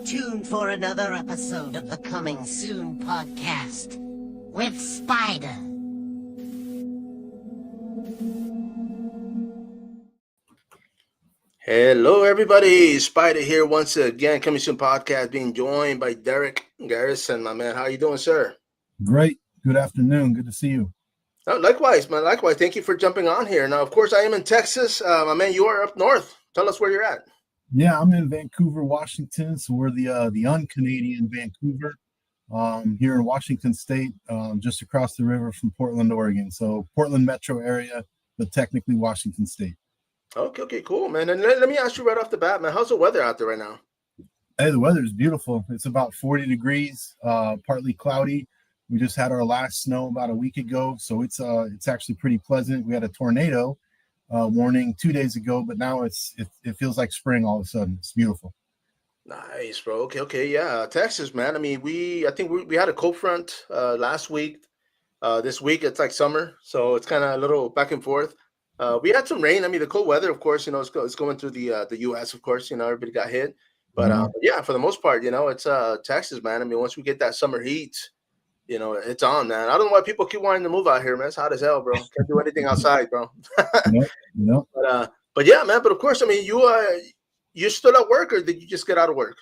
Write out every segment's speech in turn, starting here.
tuned for another episode of the Coming Soon podcast with Spider. Hello, everybody. Spider here once again. Coming Soon podcast, being joined by Garrison. My man, how you doing, sir? Great. Good afternoon. Good to see you. Oh, likewise, man. Likewise. Thank you for jumping on here. Now, of course, I am in Texas. My man, you are up north. Tell us where you're at. Yeah, I'm in Vancouver, Washington. So we're the un-Canadian Vancouver, here in Washington State, just across the river from Portland, Oregon. So Portland metro area, but technically Washington State. Okay, cool, man. And let me ask you right off the bat, man. How's the weather out there right now? Hey, the weather is beautiful. It's about 40 degrees, partly cloudy. We just had our last snow about a week ago, so it's actually pretty pleasant. We had a tornado warning 2 days ago, but now it feels like spring all of a sudden. It's beautiful. Nice, bro. Okay, yeah. Texas, man. I mean, I think we had a cold front last week. This week it's like summer, so it's kind of a little back and forth. We had some rain. I mean, the cold weather, of course, it's going through the U.S. Of course, everybody got hit, but yeah, for the most part, it's Texas, man. I mean, once we get that summer heat, it's on, man. I don't know why people keep wanting to move out here, man. It's hot as hell, bro. Can't do anything outside, bro. Yep. But yeah, man. But of course, I mean, you're still at work, or did you just get out of work?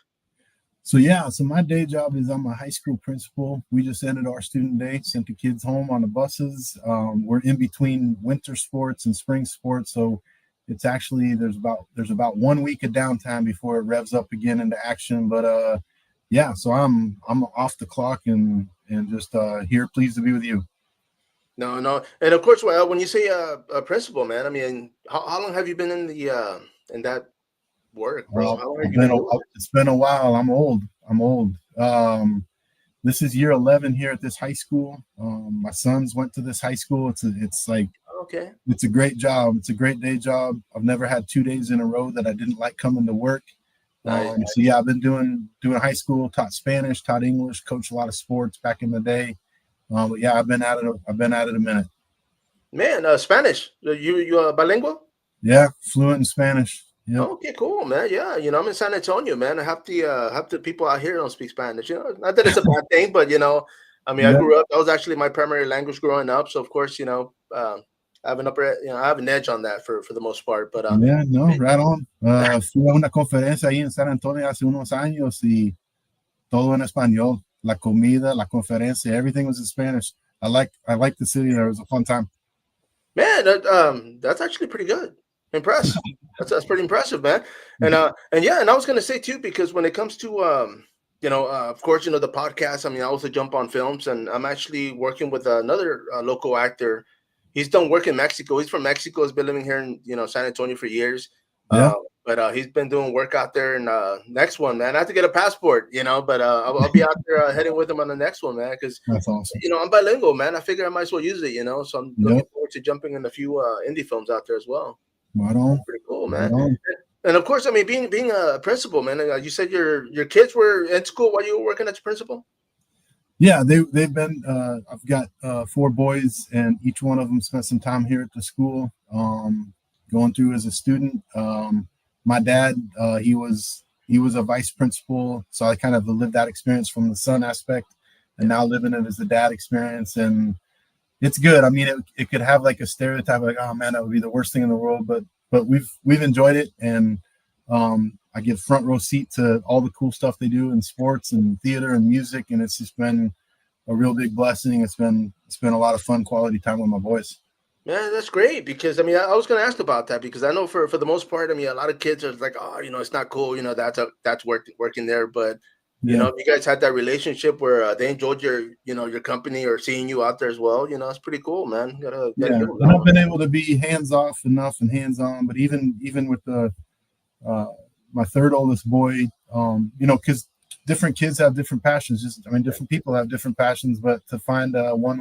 So my day job is I'm a high school principal. We just ended our student day, sent the kids home on the buses. We're in between winter sports and spring sports, so it's actually there's about 1 week of downtime before it revs up again into action. But yeah, so I'm off the clock and just here, pleased to be with you. No, and of course, when you say a principal, man, I mean, how long have you been in the in that work, bro? How long have you been? It's been a while. I'm old. This is year 11 here at this high school. My sons went to this high school. It's like okay. It's a great job. It's a great day job. I've never had 2 days in a row that I didn't like coming to work. Nice. So yeah, I've been doing high school, taught Spanish, taught English, coached a lot of sports back in the day. But yeah, I've been at it a minute. Man, Spanish. You bilingual? Yeah, fluent in Spanish. Yep. Okay, cool, man. Yeah, I'm in San Antonio, man. Half the people out here don't speak Spanish. Not that it's a bad thing, but I mean, I grew up. That was actually my primary language growing up. So of course, I have I have an edge on that for the most part. But yeah, no, right on. Fui a una conferencia ahí en San Antonio hace unos años y todo en español. La comida, la conferencia, everything was in Spanish. I like the city there. It was a fun time. Man, that's actually pretty good. Impressed. That's pretty impressive, man. And yeah, and I was gonna say too, because when it comes to of course, the podcast. I mean, I also jump on films, and I'm actually working with another local actor. He's done work in Mexico. He's from Mexico. He's been living here in San Antonio for years. Yeah. But he's been doing work out there. And next one, man, I have to get a passport, but I'll be out there heading with him on the next one, man. Because that's awesome. I'm bilingual, man. I figure I might as well use it, So I'm looking forward to jumping in a few indie films out there as well. Right on. Pretty cool, man. Right. And of course, I mean, being a principal, man. You said your kids were in school while you were working as a principal. Yeah, they've been. I've got 4 boys, and each one of them spent some time here at the school, going through as a student. My dad, he was a vice principal, so I kind of lived that experience from the son aspect, and now living it as the dad experience, and it's good. I mean, it could have like a stereotype, like, oh man, that would be the worst thing in the world, but we've enjoyed it, and I give front row seat to all the cool stuff they do in sports and theater and music, and it's just been a real big blessing. It's been a lot of fun, quality time with my boys. Yeah, that's great, because I mean, I was going to ask about that, because I know for the most part, I mean, a lot of kids are like, oh, it's not cool, that's working there, but if you guys had that relationship where they enjoyed your company or seeing you out there as well, it's pretty cool, man. And I've been able to be hands off enough and hands on, but even with the my third oldest boy, because different kids have different passions. Different people have different passions, but to find one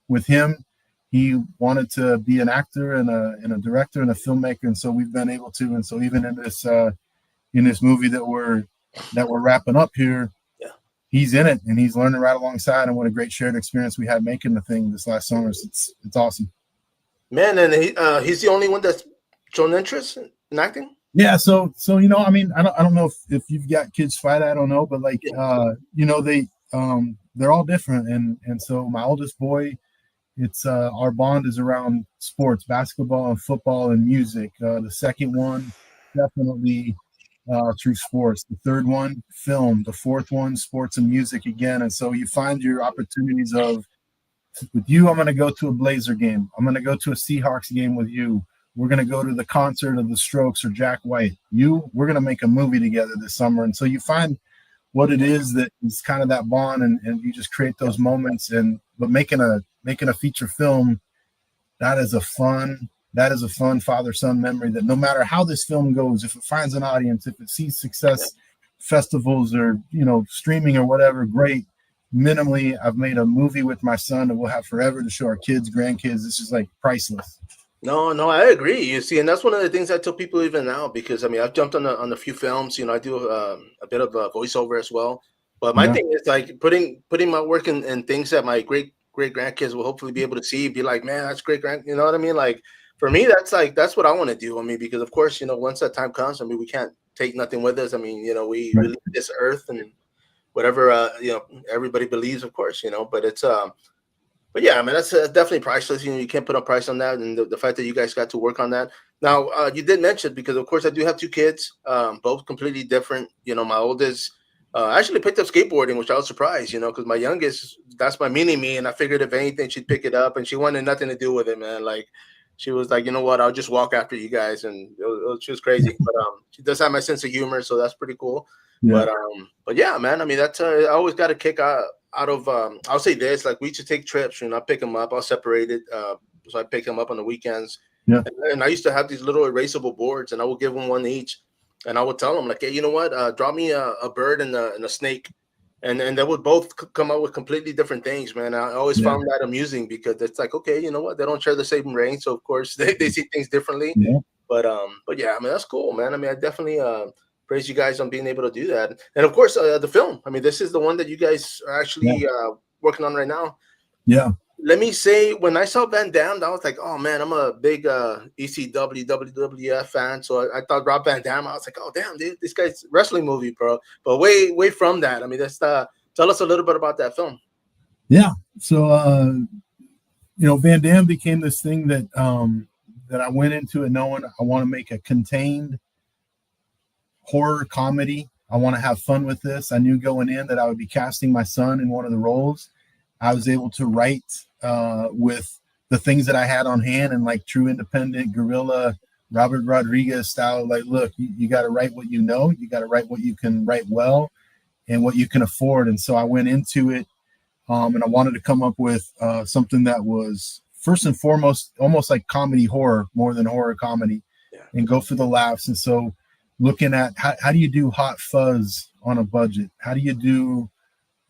with him, he wanted to be an actor and a director and a filmmaker, and so we've been able to. And so even in this movie that we're wrapping up here, he's in it and he's learning right alongside. And what a great shared experience we had making the thing this last summer. It's awesome, man. And he's the only one that's shown interest in acting. Yeah, so I mean, I don't know if you've got kids fight, I don't know, but like Yeah. they're all different, and so my oldest boy, it's our bond is around sports, basketball and football and music. The second one, definitely through sports. The third one, film. The fourth one, sports and music again. And so you find your opportunities of, with you, I'm going to go to a Blazer game. I'm going to go to a Seahawks game with you. We're going to go to the concert of the Strokes or Jack White. We're going to make a movie together this summer. And so you find what it is that is kind of that bond, and you just create those moments. But making a feature film, that is a fun father-son memory that no matter how this film goes, if it finds an audience, if it sees success, festivals or streaming or whatever, great. Minimally, I've made a movie with my son that we'll have forever to show our kids, grandkids. This is like priceless. No, I agree. You see, and that's one of the things I tell people even now, because I mean, I've jumped on a few films. I do a bit of voiceover as well. But my thing is like putting my work in things that my great grandkids will hopefully be able to see. Be like, man, that's great grand. You know what I mean? Like for me, that's what I want to do. I mean, because of course, once that time comes, I mean, we can't take nothing with us. I mean, we leave this earth and whatever everybody believes, of course, but it's but yeah, I mean, that's definitely priceless. You can't put a price on that, and the fact that you guys got to work on that. Now, you did mention, because of course I do have two kids, both completely different. My oldest actually picked up skateboarding, which I was surprised, because my youngest, that's my mini me, and I figured if anything she'd pick it up, and she wanted nothing to do with it, man. Like she was like, you know what, I'll just walk after you guys, and she was crazy. But she does have my sense of humor, so that's pretty cool. Yeah. But yeah, man. I mean, that's I always got to kick out of I'll say this, like we used to take trips, I pick them up, I'll separate it, so I pick them up on the weekends. Yeah. And I used to have these little erasable boards, and I would give them one each, and I would tell them like, hey, you know what, draw me a bird and a snake, and they would both come up with completely different things, man. I always found that amusing, because it's like, okay, you know what, they don't share the same brain, so of course they see things differently. But yeah, I mean, that's cool, man. I mean, I definitely praise you guys on being able to do that. And of course, the film. I mean, this is the one that you guys are actually working on right now. Yeah. Let me say, when I saw Van Damme, I was like, oh man, I'm a big ECW, WWF fan. So I thought Rob Van Damme. I was like, oh damn, dude, this guy's wrestling movie, bro. But way from that. I mean, let's tell us a little bit about that film. Yeah. So Van Damme became this thing that that I went into it knowing I want to make a contained horror comedy. I want to have fun with this. I knew going in that I would be casting my son in one of the roles. I was able to write with the things that I had on hand, and like true independent guerrilla Robert Rodriguez style. Like, look, you got to write what you know. You got to write what you can write well and what you can afford. And so I went into it, and I wanted to come up with something that was first and foremost almost like comedy horror more than horror comedy, and go for the laughs. And so looking at how do you do Hot Fuzz on a budget? How do you do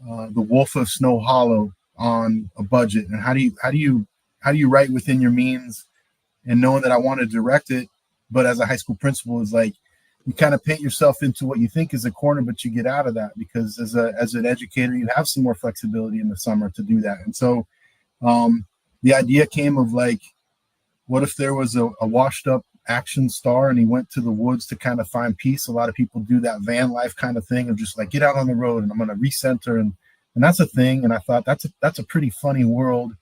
The Wolf of Snow Hollow on a budget? And how do you write within your means? And knowing that I want to direct it, but as a high school principal, is like you kind of paint yourself into what you think is a corner, but you get out of that, because as an educator, you have some more flexibility in the summer to do that. And so the idea came of like, what if there was a washed up action star and he went to the woods to kind of find peace? A lot of people do that van life kind of thing of just like, get out on the road and I'm going to recenter, and that's a thing. And I thought that's a pretty funny world.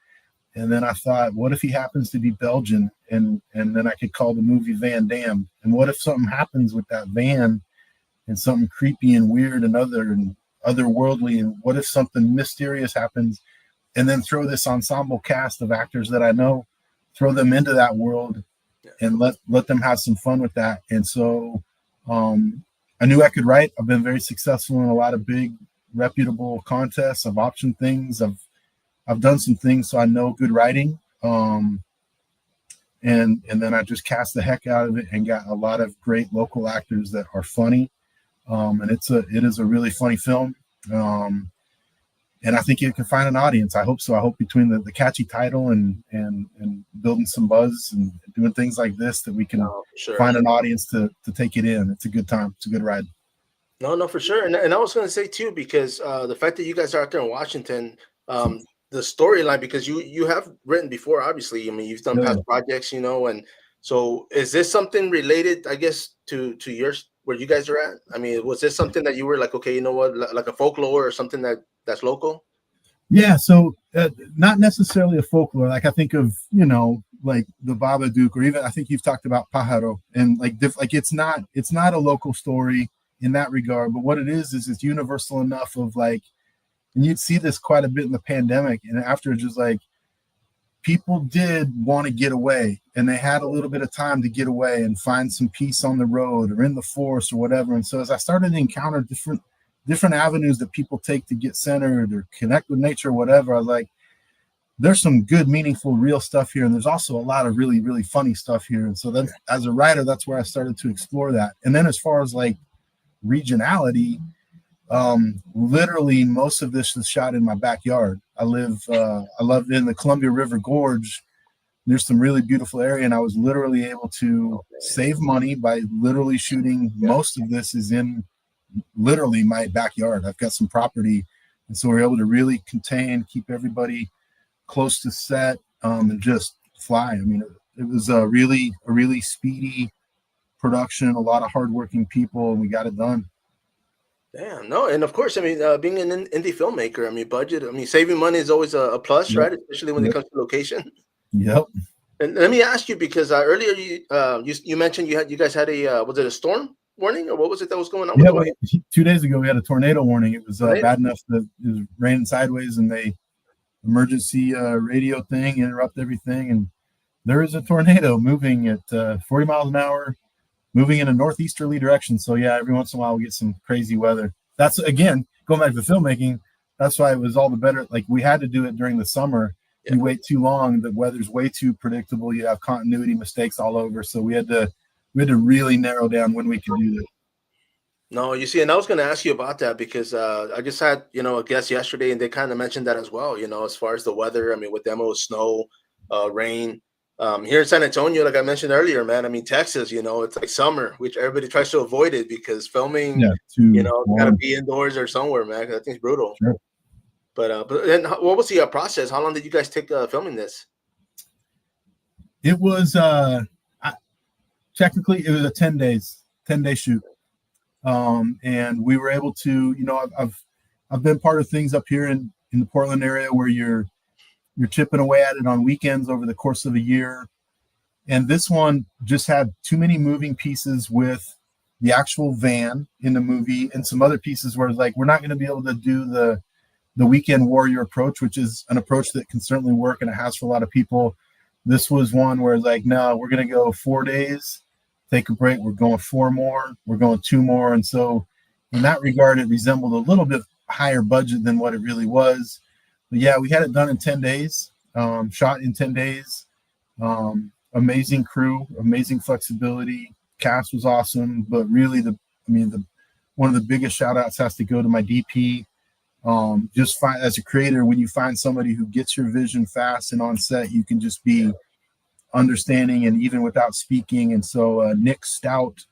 And then I thought, what if he happens to be Belgian, and then I could call the movie Van Damme? And what if something happens with that van, and something creepy and weird and otherworldly, and what if something mysterious happens? And then throw this ensemble cast of actors that I know, throw them into that world, and let them have some fun with that. And so I knew I could write. I've been very successful in a lot of big reputable contests. I've optioned things. I've done some things, so I know good writing. And then I just cast the heck out of it and got a lot of great local actors that are funny. And it is a really funny film. And I think it can find an audience. I hope so. I hope between the catchy title and building some buzz and doing things like this, that we can find an audience to take it in. It's a good time. It's a good ride. No, for sure. And I was going to say too, because the fact that you guys are out there in Washington, the storyline, because you have written before, obviously. I mean, you've done past projects, and So is this something related, I guess, to yours where you guys are at? I mean, was this something that you were like, okay, you know what, like a folklore or something that's local? Yeah, so not necessarily a folklore. Like I think of, like the Babadook, or even I think you've talked about Pajaro, and like like it's not a local story in that regard. But what it is it's universal enough of like, and you'd see this quite a bit in the pandemic, and after just like people did want to get away, and they had a little bit of time to get away and find some peace on the road or in the forest or whatever. And so as I started to encounter different avenues that people take to get centered or connect with nature or whatever, I was like, there's some good, meaningful, real stuff here. And there's also a lot of really, really funny stuff here. And so then as a writer, that's where I started to explore that. And then as far as like regionality, literally most of this is shot in my backyard. I live in the Columbia River Gorge. There's some really beautiful area, and I was literally able to save money by literally shooting. Most of this is in literally my backyard. I've got some property, and so we're able to really keep everybody close to set, and just fly. I mean, it was a really speedy production, a lot of hardworking people, and we got it done. Damn, no, and of course, I mean, being an indie filmmaker, I mean, budget, I mean, saving money is always a plus, Yep. right? Especially when it comes to location. Yep. And let me ask you, because earlier you mentioned you guys had a was it a storm warning, or what was it that was going on with Yeah, the weather? 2 days ago we had a tornado warning. It was Tornado? bad enough that it was raining sideways, and they emergency radio thing interrupt everything. And there is a tornado moving at 40 miles an hour, moving in a northeasterly direction. So yeah, every once in a while we get some crazy weather. That's, again, going back to filmmaking. That's why it was all the better. Like, we had to do it during the summer. Yeah. You wait too long, the weather's way too predictable. You have continuity mistakes all over. So we had to really narrow down when we could do this. No, you see, and I was going to ask you about that because I just had, a guest yesterday, and they kind of mentioned that as well, as far as the weather. I mean, with them, it was snow, rain. Here in San Antonio, like I mentioned earlier, man, I mean, Texas, it's like summer, which everybody tries to avoid it because filming, got to be indoors or somewhere, man. I think it's brutal. Sure. But then what was the process? How long did you guys take filming this? It was technically it was a 10-day shoot. And we were able to, I've been part of things up here in the Portland area where you're chipping away at it on weekends over the course of a year. And this one just had too many moving pieces with the actual van in the movie and some other pieces where it's like, we're not going to be able to do the weekend warrior approach, which is an approach that can certainly work and it has for a lot of people. This was one where it's like, no, we're going to go 4 days, take a break. We're going 4 more, we're going 2 more. And so in that regard, it resembled a little bit higher budget than what it really was. But yeah, we had it done in 10 days, shot in 10 days. Amazing crew, amazing flexibility. Cast was awesome, but really one of the biggest shout outs has to go to my DP. As a creator, when you find somebody who gets your vision fast and on set, you can just be understanding and even without speaking. And so Nick Stout,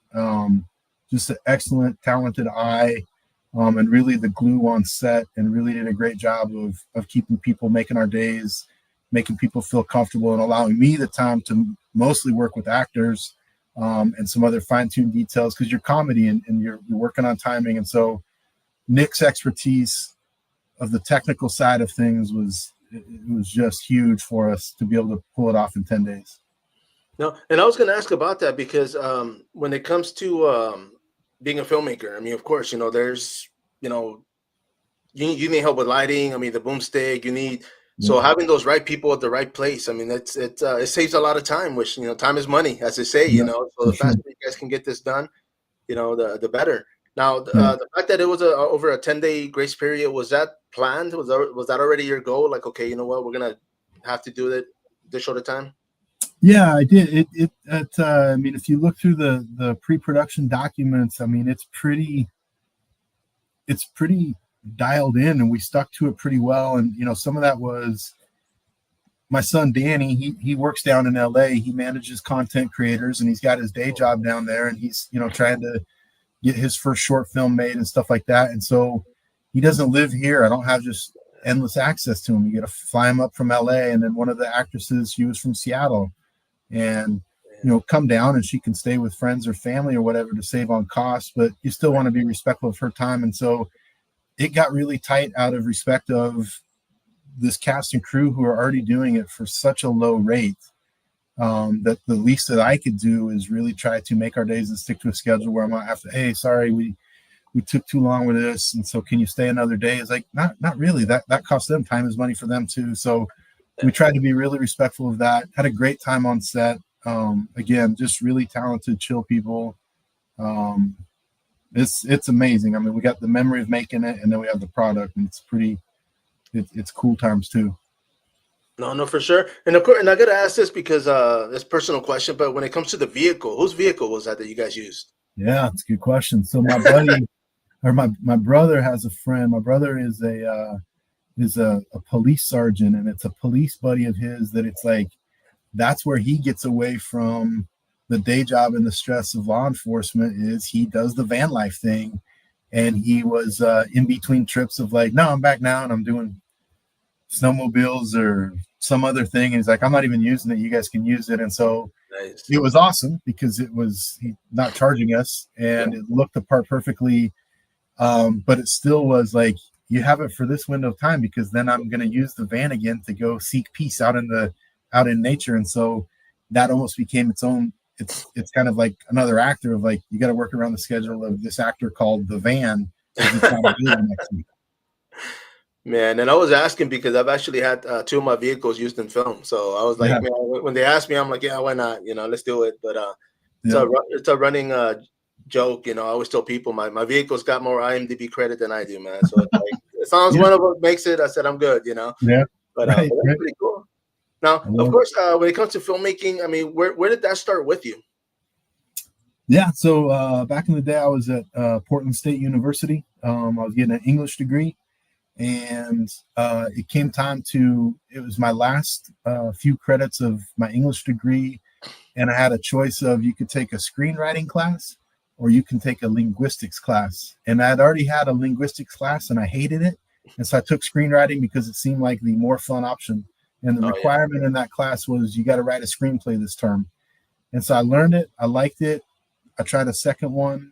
just an excellent, talented eye, and really the glue on set, and really did a great job of keeping people, making our days, making people feel comfortable, and allowing me the time to mostly work with actors and some other fine-tuned details, because you're comedy and you're working on timing. And so Nick's expertise of the technical side of things was just huge for us to be able to pull it off in 10 days. No, and I was going to ask about that because when it comes to being a filmmaker, I mean, of course, there's, you need help with lighting. I mean, the boomstick, you need, so having those right people at the right place. I mean, it saves a lot of time, which, time is money, as they say, so the faster you guys can get this done, the better. Now, the fact that it was over a 10-day grace period, was that planned? Was that already your goal? Like, okay, you know what, we're going to have to do it this short of time? Yeah, I did. I mean, if you look through the pre-production documents, I mean, it's pretty dialed in, and we stuck to it pretty well. And, some of that was my son, Danny. He works down in LA. He manages content creators, and he's got his day job down there, and he's, trying to get his first short film made and stuff like that. And so he doesn't live here. I don't have just endless access to him. You got to fly him up from LA. And then one of the actresses, she was from Seattle. And come down and she can stay with friends or family or whatever to save on costs, but you still want to be respectful of her time. And so it got really tight out of respect of this cast and crew who are already doing it for such a low rate, that the least that I could do is really try to make our days and stick to a schedule where I'm not have to, hey, sorry, we took too long with this, and so can you stay another day? It's like, not really. That costs them time, is money for them too. So we tried to be really respectful of that. Had a great time on set. Again, just really talented, chill people. It's amazing. I mean, we got the memory of making it, and then we have the product, and it's cool times too. No, for sure. And of course, and I got to ask this because it's a personal question, but when it comes to the vehicle, whose vehicle was that you guys used? Yeah, it's a good question. So my buddy or my brother has a friend. My brother is a police sergeant, and it's a police buddy of his that it's like, that's where he gets away from the day job and the stress of law enforcement. Is he does the van life thing. And he was in between trips of like, no, I'm back now and I'm doing snowmobiles or some other thing. And he's like, I'm not even using it. You guys can use it. And so nice. It was awesome because it was not charging us, and it looked the part perfectly. But it still was like, you have it for this window of time, because then I'm going to use the van again to go seek peace out in nature. And so that almost became its own. It's kind of like another actor of like, you got to work around the schedule of this actor called the van. Next week. Man, and I was asking because I've actually had two of my vehicles used in film. So I was like, man, when they asked me, I'm like, yeah, why not? Let's do it. But it's a running joke. I always tell people my vehicle's got more IMDb credit than I do, man. So it's like, as long as one of them makes it, I said I'm good. Yeah. But that's pretty cool. Now, of course, when it comes to filmmaking, I mean, where did that start with you? Yeah, so back in the day, I was at Portland State University. I was getting an English degree, and it came time it was my last few credits of my English degree, and I had a choice of, you could take a screenwriting class or you can take a linguistics class. And I'd already had a linguistics class and I hated it. And so I took screenwriting because it seemed like the more fun option. And the requirement in that class was, you got to write a screenplay this term. And so I learned it. I liked it. I tried a second one.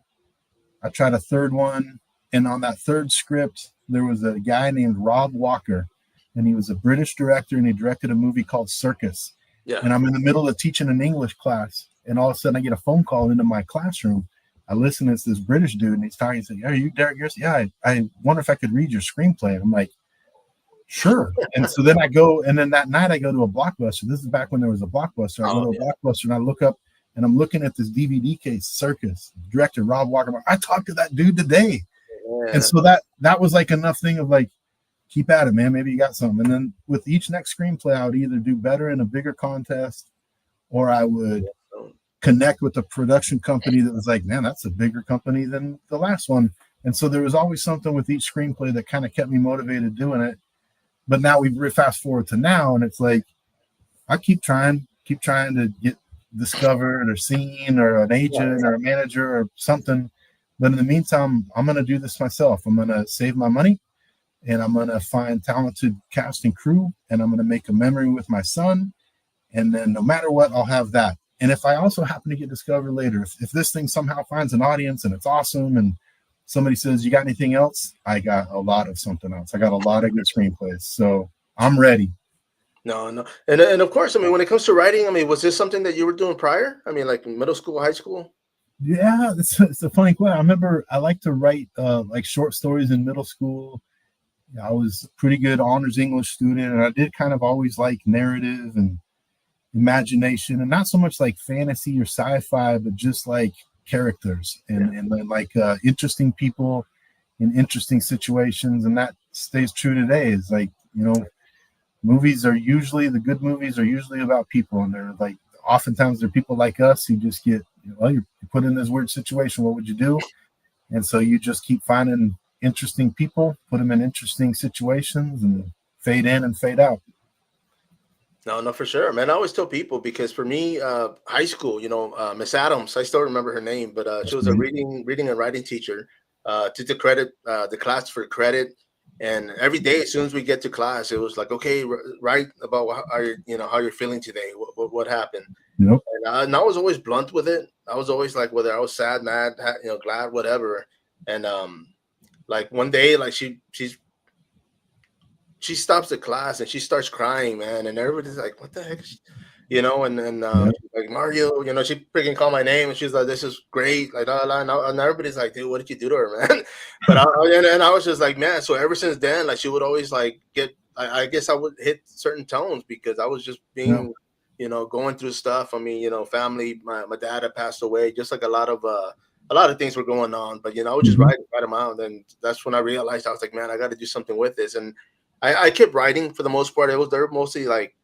I tried a third one. And on that third script, there was a guy named Rob Walker, and he was a British director, and he directed a movie called Circus. Yeah. And I'm in the middle of teaching an English class, and all of a sudden I get a phone call into my classroom. I listen, it's this British dude, and he's talking. He's like, "Are you Derek Garrison?" Yeah, I wonder if I could read your screenplay. And I'm like, sure. And so then I go, and then that night I go to a Blockbuster. This is back when there was a Blockbuster. I go to a Blockbuster, and I look up, and I'm looking at this DVD case, Circus, director Rob Walker. I talked to that dude today. Yeah. And so that was like enough thing of like, keep at it, man. Maybe you got something. And then with each next screenplay, I would either do better in a bigger contest, or I would connect with the production company that was like, man, that's a bigger company than the last one. And so there was always something with each screenplay that kind of kept me motivated doing it. But now we fast forward to now, and it's like, I keep trying to get discovered or seen or an agent or a manager or something. But in the meantime, I'm going to do this myself. I'm going to save my money, and I'm going to find talented cast and crew, and I'm going to make a memory with my son. And then no matter what, I'll have that. And if I also happen to get discovered later, if this thing somehow finds an audience and it's awesome, and somebody says, you got anything else? I got a lot of something else. I got a lot of good screenplays. So I'm ready. No. And of course, I mean, when it comes to writing, I mean, was this something that you were doing prior? I mean, like middle school, high school? Yeah, it's a funny question. I remember I liked to write like short stories in middle school. I was a pretty good honors English student, and I did kind of always like narrative and imagination, and not so much like fantasy or sci-fi, but just like characters and like interesting people in interesting situations. And that stays true today. Is like, movies are usually, the good movies are usually about people, and they're like, oftentimes they're people like us who just get, you're put in this weird situation. What would you do? And so you just keep finding interesting people, put them in interesting situations, and fade in and fade out. No, for sure, man. I always tell people, because for me, high school, Miss Adams, I still remember her name, but she was a reading and writing teacher. To the credit, the class for credit, and every day as soon as we get to class, it was like, okay, write about how you're feeling today. What happened? Yep. And I was always blunt with it. I was always like, whether I was sad, mad, glad, whatever. And like one day, like she stops the class and she starts crying, man, and everybody's like, "What the heck?" Yep. She's like, "Mario," she freaking called my name, and she's like, "This is great," like, and everybody's like, "Dude, what did you do to her, man?" But and I was just like, man. So ever since then, like, she would always like get. I guess I would hit certain tones because I was just Yep. being, going through stuff. I mean, family. My dad had passed away, just like a lot of things were going on. But I would just Mhm. write them out, and that's when I realized I was like, man, I got to do something with this, and I kept writing for the most part. They're mostly like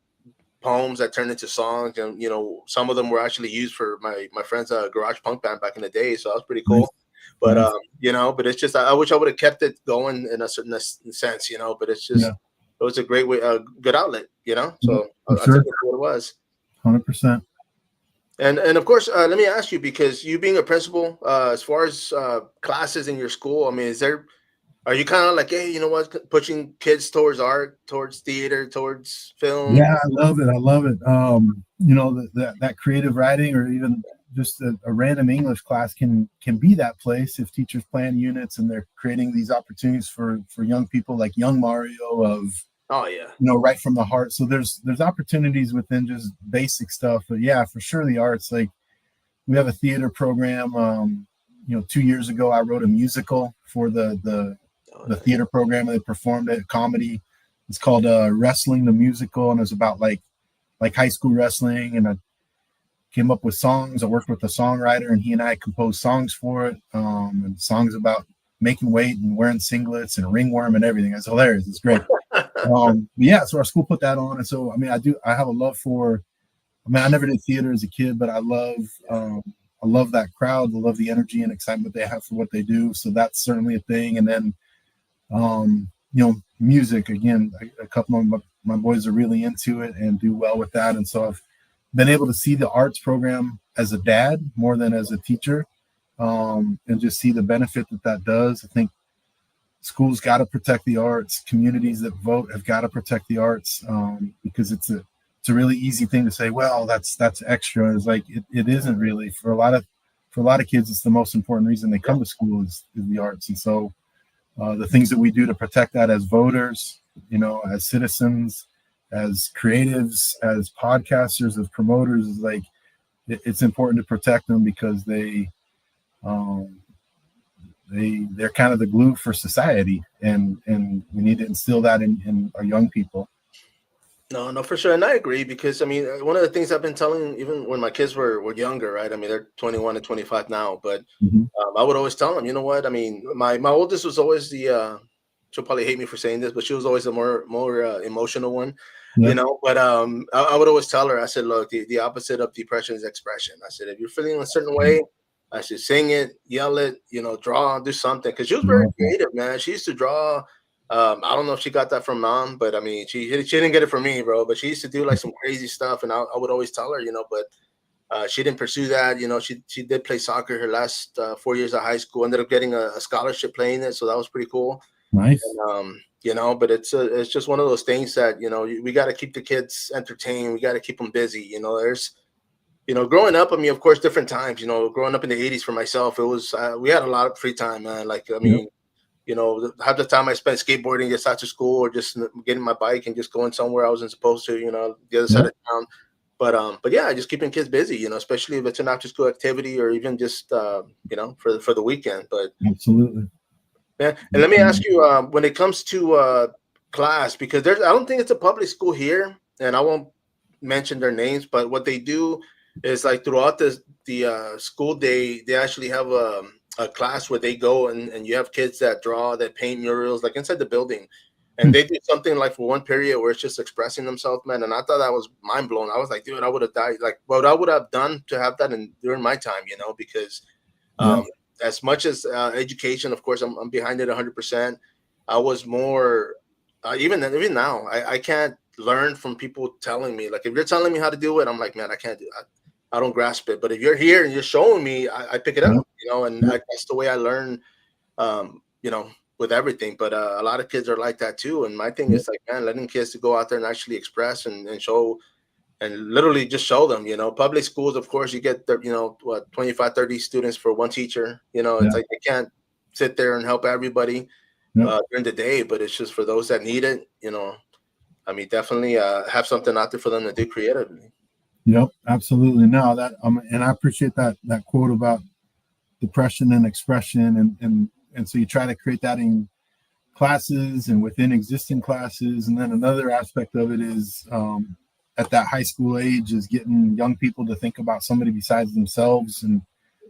poems that turned into songs, and some of them were actually used for my friend's garage punk band back in the day. So that was pretty Nice. cool. But Nice. but it's just I wish I would have kept it going in a certain sense, But it's just Yeah. it was a great way, good outlet, Yep. So For I took sure. it for what it was. 100%. And of course, let me ask you, because you being a principal, as far as classes in your school, I mean, are you kind of like, hey, you know what, pushing kids towards art, towards theater, towards film? Yeah, I love it. I love it. That creative writing, or even just a random English class can be that place if teachers plan units and they're creating these opportunities for young people like young Mario of, Oh yeah. right from the heart. So there's opportunities within just basic stuff. But yeah, for sure the arts, like we have a theater program. 2 years ago I wrote a musical for Oh, the nice. theater program. They performed it, comedy. It's called Wrestling the Musical, and it's about like high school wrestling. And I came up with songs. I worked with a songwriter, and he and I composed songs for it, and songs about making weight and wearing singlets and ringworm and everything. It's hilarious. It's great. Yeah, so our school put that on, and so I have a love for. I mean, I never did theater as a kid, but I love that crowd. I love the energy and excitement they have for what they do. So that's certainly a thing. And then music again. A couple of my boys are really into it and do well with that, and so I've been able to see the arts program as a dad more than as a teacher, and just see the benefit that does. I think schools got to protect the arts. Communities that vote have got to protect the arts, because it's a really easy thing to say. Well, that's extra. It's like it isn't really for a lot of kids. It's the most important reason they come to school is the arts, and so the things that we do to protect that as voters, as citizens, as creatives, as podcasters, as promoters, is like it's important to protect them because um, they're kind of the glue for society, and we need to instill that in our young people. No, no, for sure, and I agree because I mean, one of the things I've been telling, even when my kids were younger, right? I mean, they're 21 and 25 now, but Mm-hmm. I would always tell them, you know what? I mean, my oldest was always the she'll probably hate me for saying this, but she was always the more emotional one, Yeah. But I would always tell her, I said, look, the opposite of depression is expression. I said, if you're feeling a certain way, I should sing it, yell it, draw, do something, because she was very creative, man. She used to draw. I don't know if she got that from mom, but I mean, she didn't get it from me, bro. But she used to do like some crazy stuff, and I would always tell her, but she didn't pursue that. She did play soccer her last 4 years of high school. Ended up getting a scholarship playing it, so that was pretty cool. Nice. And, but it's just one of those things that we got to keep the kids entertained. We got to keep them busy. There's growing up. I mean, of course, different times. Growing up in the '80s for myself, it was we had a lot of free time, man. Like I Yep. mean, half the time I spent skateboarding just after school or just getting my bike and just going somewhere I wasn't supposed to. The other side Yep. of town. But yeah, just keeping kids busy, especially if it's an after school activity or even just for the weekend. But Absolutely. yeah, and let me ask you, when it comes to class, because I don't think it's a public school here, and I won't mention their names, but what they do is like throughout the school day, they actually have a class where they go and you have kids that draw, that paint murals, like inside the building. And they do something like for one period where it's just expressing themselves, man. And I thought that was mind blowing. I was like, dude, I would have died. Like, what I would have done to have that during my time, because Yeah. as much as education, of course, I'm behind it 100%. I was more, even now, I can't learn from people telling me. Like if you're telling me how to do it, I'm like, man, I can't do it. I don't grasp it. But if you're here and you're showing me, I pick it up, Yep. and Yep. that's the way I learn, with everything. But a lot of kids are like that too. And my thing Yep. is like, man, letting kids to go out there and actually express and show and literally just show them. Public schools, of course, you get 25, 30 students for one teacher. It's Yeah. like they can't sit there and help everybody Yep. during the day, but it's just for those that need it. I mean, definitely have something out there for them to do creatively. Yep, absolutely. No, that and I appreciate that quote about depression and expression, and so you try to create that in classes and within existing classes. And then another aspect of it is at that high school age is getting young people to think about somebody besides themselves, and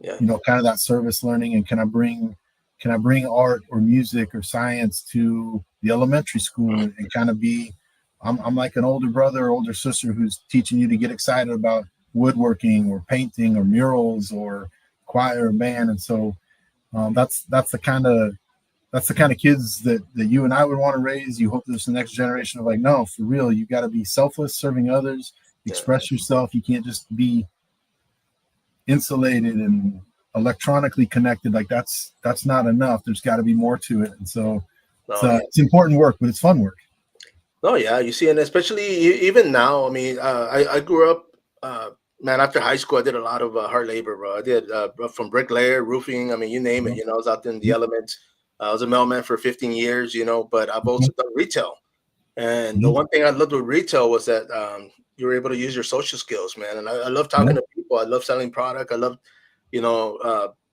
Yeah. kind of that service learning. And can I bring art or music or science to the elementary school, and kind of be I'm like an older brother or older sister who's teaching you to get excited about woodworking or painting or murals or choir or band. And so that's the kind of kids that you and I would want to raise. You hope there's the next generation of like, no, for real, you got to be selfless, serving others, express yourself. You can't just be insulated and electronically connected. Like that's not enough. There's got to be more to it. And so it's important work, but it's fun work. Oh yeah, you see, and especially even now. I mean, I grew up, man. After high school, I did a lot of hard labor, bro. I did from bricklayer, roofing. I mean, you name it. I was out there in the elements. I was a mailman for 15 years, but I've also done retail. And the one thing I loved with retail was that you were able to use your social skills, man. And I love talking to people. I love selling product. I love,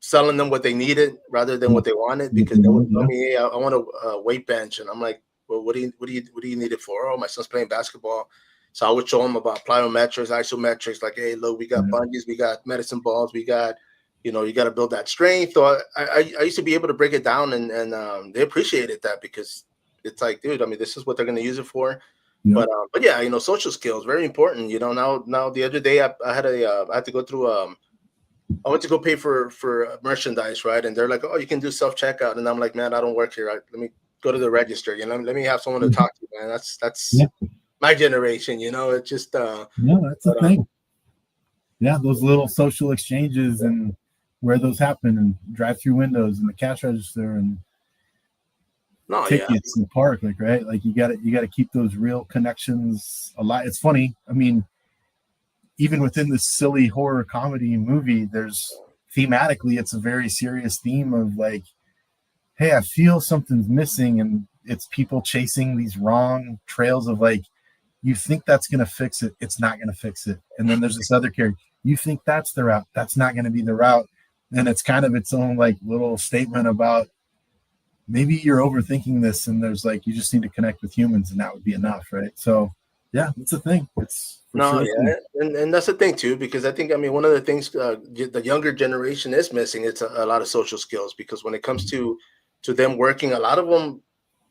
selling them what they needed rather than what they wanted, because they would tell me, hey, I want a weight bench, and I'm like, well, what do you need it for? Oh, my son's playing basketball. So I would show him about plyometrics, isometrics, like, hey, look, we got bungees, we got medicine balls, we got, you got to build that strength. So I used to be able to break it down, and they appreciated that, because it's like, dude, I mean, this is what they're going to use it for. But yeah, social skills, very important. Now the other day I had to go through I went to go pay for merchandise, right? And they're like, oh, you can do self checkout, and I'm like, man, I don't work here. Let me go to the register. Let me have someone to talk to, man. That's my generation. It's just that's the thing. Yeah, those little social exchanges and where those happen, and drive-through windows and the cash register and tickets in the park, right? Like you got to keep those real connections alive. It's funny. I mean, even within this silly horror comedy movie, there's thematically, it's a very serious theme of like, hey, I feel something's missing, and it's people chasing these wrong trails of like, you think that's going to fix it. It's not going to fix it. And then there's this other character. You think that's the route. That's not going to be the route. And it's kind of its own like little statement about maybe you're overthinking this, and there's like, you just need to connect with humans, and that would be enough. Right. So yeah, it's a thing. It's and that's the thing too, because I think, I mean, one of the things the younger generation is missing, it's a lot of social skills, because when it comes to them working, a lot of them,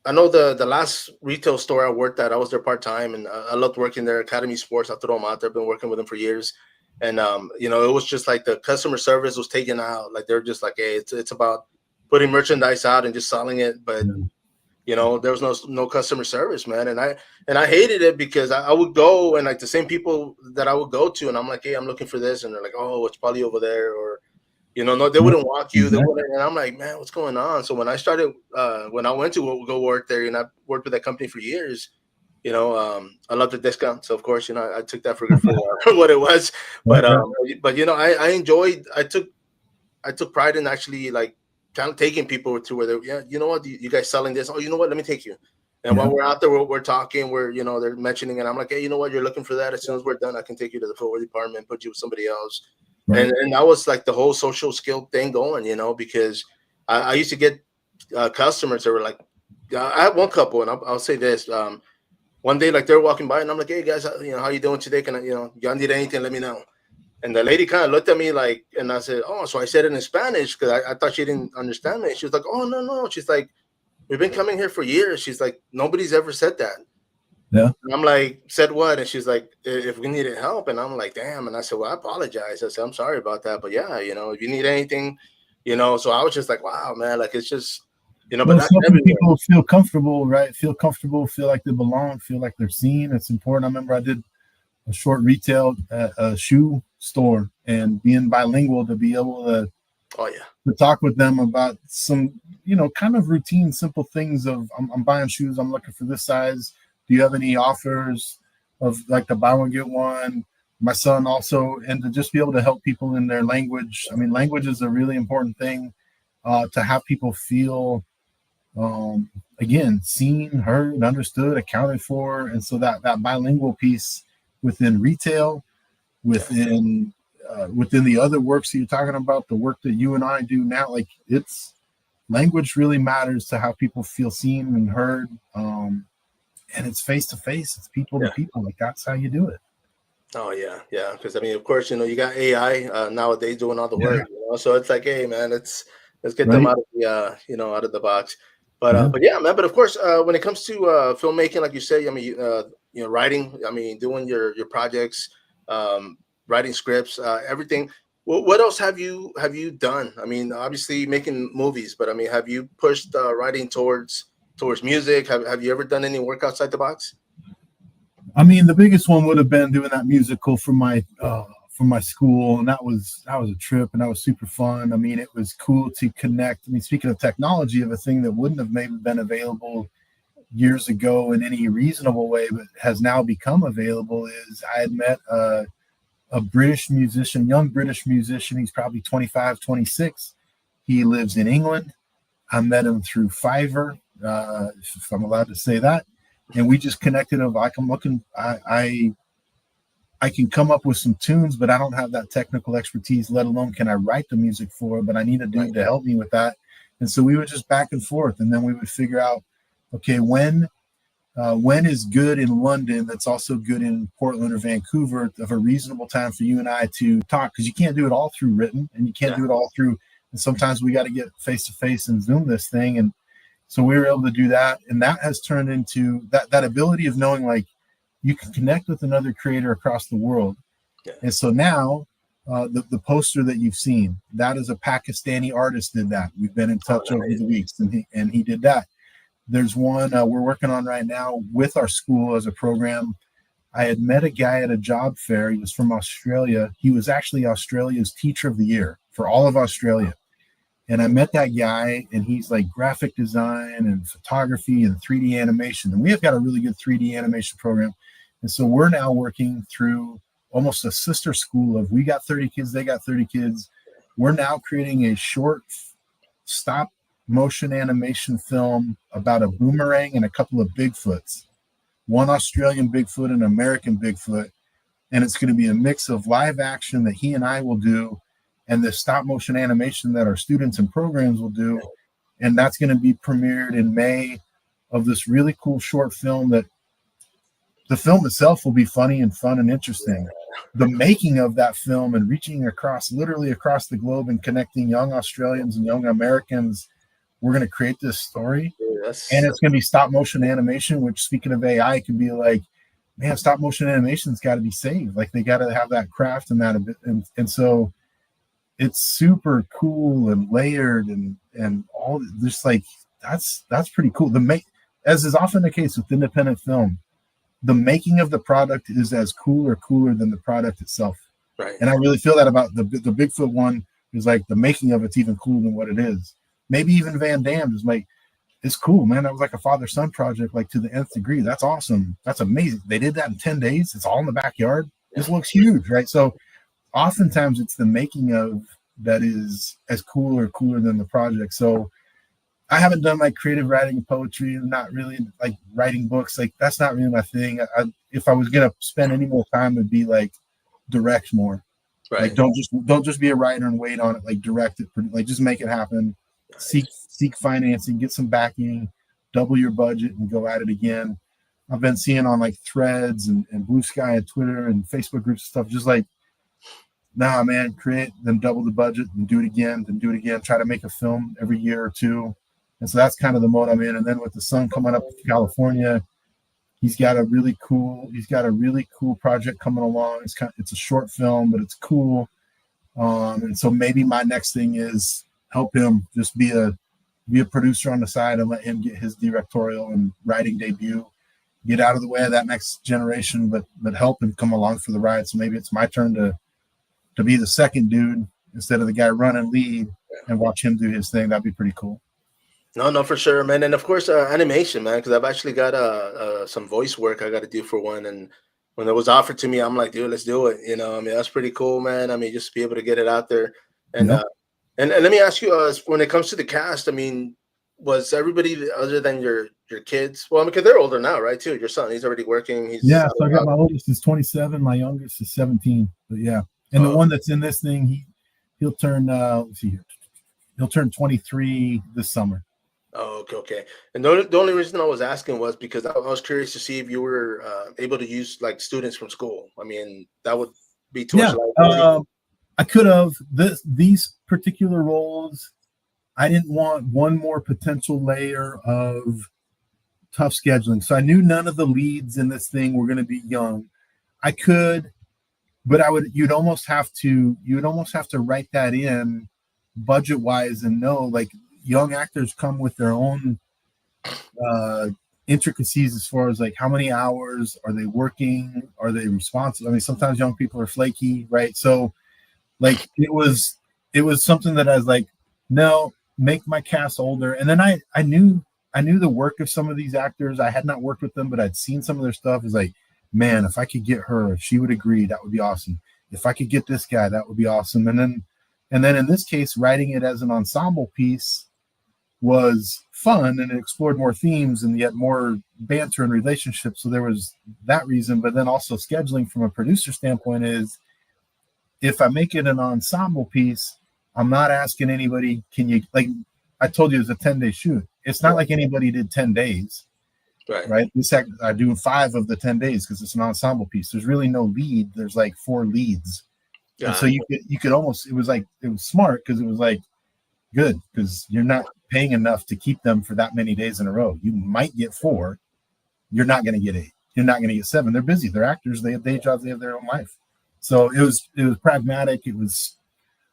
I know the last retail store I worked at, I was there part-time, and I loved working there. Academy Sports, I threw them out there. I've been working with them for years. And, it was just like the customer service was taken out. Like, they're just like, hey, it's about putting merchandise out and just selling it. But, there was no customer service, man. And I hated it, because I would go, and like the same people that I would go to, and I'm like, hey, I'm looking for this. And they're like, oh, it's probably over there. Or, no, they wouldn't walk you. They wouldn't, and I'm like, man, what's going on? So when I started, when I went to go work there, and I worked with that company for years, I loved the discount. So of course, I took that for what it was. But I enjoyed. I took pride in actually like kind of taking people to where they, you know what, you guys selling this? Oh, you know what? Let me take you. And while we're out there, we're talking. They're mentioning, and I'm like, hey, you know what? You're looking for that. As soon as we're done, I can take you to the footwear department, put you with somebody else. Right. And that was like the whole social skill thing going, because I used to get customers that were like, I had one couple, and I'll say this. One day, like, they're walking by, and I'm like, hey, guys, how you doing today? Can I, y'all need anything, let me know. And the lady kind of looked at me like, and I said, oh, so I said it in Spanish, because I thought she didn't understand me. She was like, oh, no. She's like, we've been coming here for years. She's like, nobody's ever said that. Yeah. And I'm like, said what? And she's like, if we needed help. And I'm like, damn. And I said, well, I apologize. I said, I'm sorry about that. But yeah, if you need anything, so I was just like, wow, man, like, it's just, but not everywhere. People feel comfortable, right? Feel comfortable, feel like they belong, feel like they're seen. It's important. I remember I did a short retail at a shoe store, and being bilingual, to be able to, to talk with them about some, kind of routine, simple things of, I'm buying shoes. I'm looking for this size. Do you have any offers? of like the buy one get one. My son also, and to just be able to help people in their language. I mean, language is a really important thing, to have people feel, again, seen, heard, understood, accounted for. And so that bilingual piece within retail, within the other works that you're talking about, the work that you and I do now, like, it's language really matters to how people feel seen and heard. And it's face to face, it's people to people. Like, that's how you do it. Oh yeah, yeah. Because I mean, of course, you got AI nowadays doing all the work. So it's like, hey, man, let's get them out of the out of the box. But yeah, man. But of course, when it comes to filmmaking, like you say, I mean, writing. I mean, doing your projects, writing scripts, everything. What else have you done? I mean, obviously making movies, but I mean, have you pushed writing towards music? Have you ever done any work outside the box? I mean, the biggest one would have been doing that musical for my school, and that was a trip, and that was super fun. I mean, it was cool to connect. I mean, speaking of technology, of a thing that wouldn't have maybe been available years ago in any reasonable way, but has now become available, is I had met a British musician, young British musician. He's probably 25, 26. He lives in England. I met him through Fiverr, if I'm allowed to say that. And we just connected of like, I'm looking, I can come up with some tunes, but I don't have that technical expertise, let alone can I write the music for it, but I need a dude to help me with that. And so we would just back and forth, and then we would figure out, okay, when is good in London that's also good in Portland or Vancouver of a reasonable time for you and I to talk, because you can't do it all through written, and you can't do it all through, and sometimes we got to get face to face and Zoom this thing. And so we were able to do that, and that has turned into that ability of knowing, like, you can connect with another creator across the world. And so now the poster that you've seen, that is a Pakistani artist did that. We've been in touch over the weeks, and he did that. There's one we're working on right now with our school as a program. I had met a guy at a job fair. He was from Australia. He was actually Australia's Teacher of the Year for all of Australia. And I met that guy, and he's like graphic design and photography and 3D animation. And we have got a really good 3D animation program. And so we're now working through almost a sister school of, we got 30 kids, they got 30 kids. We're now creating a short stop motion animation film about a boomerang and a couple of Bigfoots, one Australian Bigfoot and an American Bigfoot. And it's going to be a mix of live action that he and I will do, and the stop motion animation that our students and programs will do. And that's going to be premiered in May, of this really cool short film that the film itself will be funny and fun and interesting. The making of that film and reaching literally across the globe and connecting young Australians and young Americans, we're going to create this story. And it's going to be stop motion animation, which, speaking of AI, could be like, man, stop motion animation's got to be saved. Like, they got to have that craft and that. And so it's super cool and layered and all, just like, that's pretty cool. As is often the case with independent film, the making of the product is as cool or cooler than the product itself. Right. And I really feel that about the Bigfoot one. Is like, the making of it's even cooler than what it is. Maybe even Van Damme is like, it's cool, man. That was like a father-son project, like, to the nth degree. That's awesome. That's amazing. They did that in 10 days. It's all in the backyard. This looks huge, right? So oftentimes it's the making of that is as cool or cooler than the project. So I haven't done like creative writing and poetry, and not really like writing books. Like, that's not really my thing. If I was going to spend any more time, it'd be like direct more. Right. Like, don't just be a writer and wait on it. Like, direct it, like, just make it happen. Nice. Seek financing, get some backing, double your budget, and go at it again. I've been seeing on like Threads and Blue Sky and Twitter and Facebook groups and stuff, just like, nah, man, create, then double the budget and do it again, then do it again. Try to make a film every year or two. And so that's kind of the mode I'm in. And then with the son coming up to California, he's got a really cool project coming along. It's a short film, but it's cool. And so maybe my next thing is help him just be a producer on the side and let him get his directorial and writing debut, get out of the way of that next generation, but help him come along for the ride. So maybe it's my turn to be the second dude instead of the guy running lead, and watch him do his thing. That'd be pretty cool. No, for sure, man. And of course, animation, man, because I've actually got some voice work I got to do for one. And when it was offered to me, I'm like, dude, let's do it. You know, I mean, that's pretty cool, man. I mean, just to be able to get it out there. And Yep. and let me ask you, when it comes to the cast, I mean, was everybody other than your kids? Well, because they're older now, right? Too. Your son, he's already working. He's Yeah, so I got my oldest is 27, my youngest is 17. But yeah, and the one that's in this thing, he'll turn let's see here, he'll turn 23 this summer. Oh, okay, okay. And the only reason I was asking was because I was curious to see if you were able to use like students from school. I mean, that would be too much liability. I could have these particular roles. I didn't want one more potential layer of tough scheduling. So I knew none of the leads in this thing were going to be young. I could, but you'd almost have to write that in budget wise and know like young actors come with their own intricacies as far as like how many hours are they working? Are they responsive? I mean, sometimes young people are flaky, right? So like it was something that I was like, no, make my cast older. And then I knew the work of some of these actors. I had not worked with them, but I'd seen some of their stuff. It's like, man, if I could get her, if she would agree, that would be awesome. If I could get this guy, that would be awesome. And then in this case, writing it as an ensemble piece was fun, and it explored more themes and yet more banter and relationships. So there was that reason. But then also scheduling from a producer standpoint is, if I make it an ensemble piece, I'm not asking anybody, can you, like I told you, it was a 10-day shoot. It's not like anybody did 10 days, right? I do 5 of the 10 days because it's an ensemble piece. There's really no lead. There's like 4 leads. And so you could almost, it was smart because it was like good because you're not paying enough to keep them for that many days in a row. You might get 4. You're not going to get 8. You're not going to get 7. They're busy. They're actors. They have day jobs. They have their own life. So it was pragmatic. It was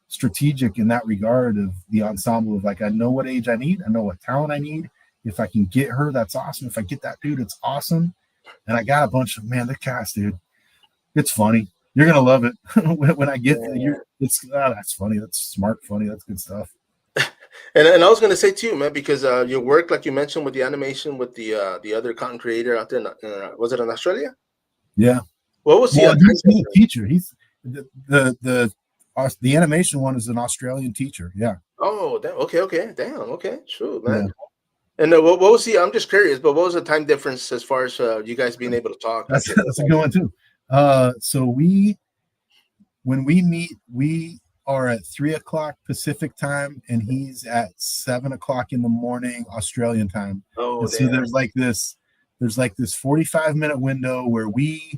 strategic in that regard of the ensemble of like, I know what age I need. I know what talent I need. If I can get her, that's awesome. If I get that dude, it's awesome. And I got a bunch of, man, the cast, dude, it's funny. You're going to love it. when I get you, that's funny. That's smart, funny. That's good stuff. And I was going to say too, man, because your work, like you mentioned with the animation with the other content creator out there, was it in Australia? Yeah. What was he's a teacher. He's the animation one is an Australian teacher. Yeah. Oh, okay. Damn. Okay. Sure, man. Yeah. And what was the? I'm just curious, but what was the time difference as far as you guys being able to talk? That's a good one too. So when we meet, we are at 3:00 Pacific time, and he's at 7:00 in the morning Australian time. Oh, and so there's like this 45-minute window where we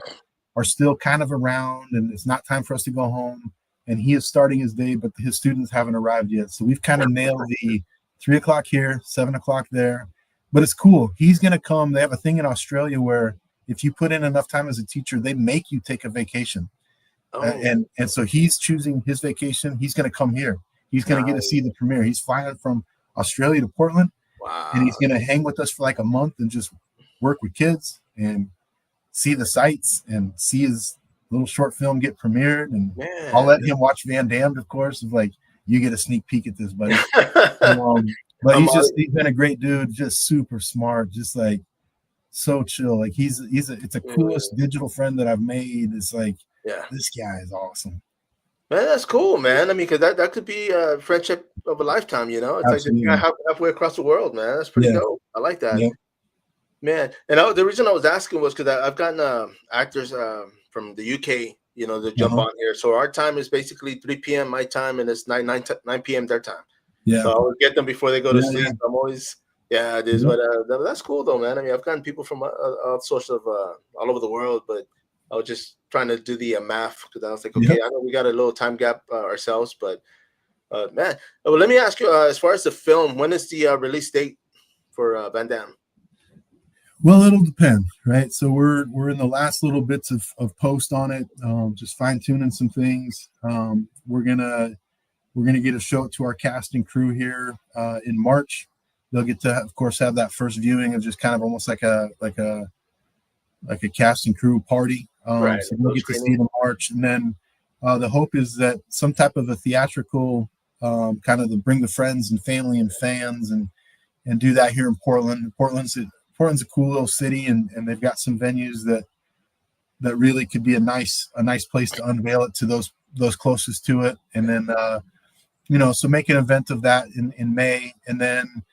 are still kind of around, and it's not time for us to go home. And he is starting his day, but his students haven't arrived yet. So we've kind of nailed the 3:00 here, 7:00 there. But it's cool. He's going to come. They have a thing in Australia where if you put in enough time as a teacher, they make you take a vacation. Oh. And so he's choosing his vacation. He's going to come here. He's going to get to see the premiere. He's flying from Australia to Portland. Wow. And he's going to hang with us for like a month and just work with kids and see the sights and see his little short film get premiered. And I'll let him watch Van Damme, of course, of like, you get a sneak peek at this, buddy. But he's been a great dude, just super smart, just like so chill. Like it's the coolest digital friend that I've made. It's like, this guy is awesome. Man, that's cool, man. I mean, because that could be a friendship of a lifetime, you know? It's Absolutely. Like halfway across the world, man. That's pretty dope. I like that. Yeah. Man, and the reason I was asking was because I've gotten actors from the UK, you know, to jump on here. So our time is basically 3 p.m. my time, and it's 9 p.m. their time. Yeah. So I would get them before they go to sleep. Yeah. I'm always, it is. But that's cool, though, man. I mean, I've gotten people from all sorts of all over the world, but I was just trying to do the math because I was like, okay, I know we got a little time gap ourselves, but man, well, let me ask you, as far as the film, when is the release date for Van Damme? Well, it'll depend, right? So we're in the last little bits of post on it, just fine tuning some things. We're gonna get a show to our cast and crew here in March. They'll get to, of course, have that first viewing of just kind of almost like a cast and crew party. Right. So we'll get to see it in March, and then the hope is that some type of a theatrical kind of bring the friends and family and fans and do that here in Portland. Portland's a cool little city, and they've got some venues that that really could be a nice place to unveil it to those closest to it. And then so make an event of that in May, and then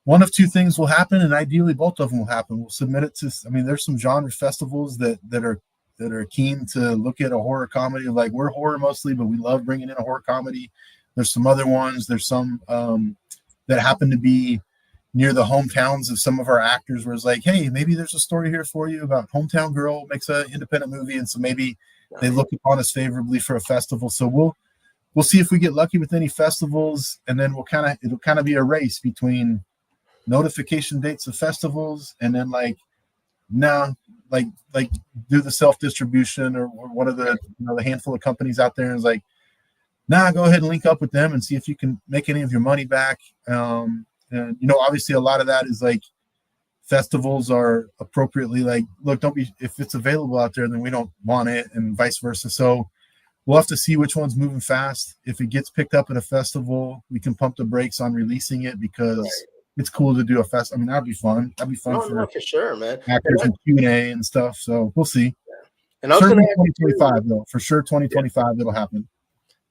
one of two things will happen, and ideally both of them will happen. We'll submit it to, there's some genre festivals that are keen to look at a horror comedy. Like, we're horror mostly, but we love bringing in a horror comedy. There's some other ones. There's some that happen to be near the hometowns of some of our actors, where it's like, hey, maybe there's a story here for you about hometown girl makes an independent movie, and so maybe they look upon us favorably for a festival. So we'll see if we get lucky with any festivals, and then it'll kind of be a race between notification dates of festivals and then like do the self-distribution, or one of the the handful of companies out there is like, go ahead and link up with them and see if you can make any of your money back. And obviously a lot of that is like, festivals are appropriately like, look, if it's available out there, then we don't want it, and vice versa. So we'll have to see which one's moving fast. If it gets picked up at a festival, we can pump the brakes on releasing it, because it's cool to do a fest. that'd be fun. That'd be fun for sure, man. Actors and Q&A and stuff. So we'll see. And I was certainly 2025 though, for sure. 2025 it'll happen.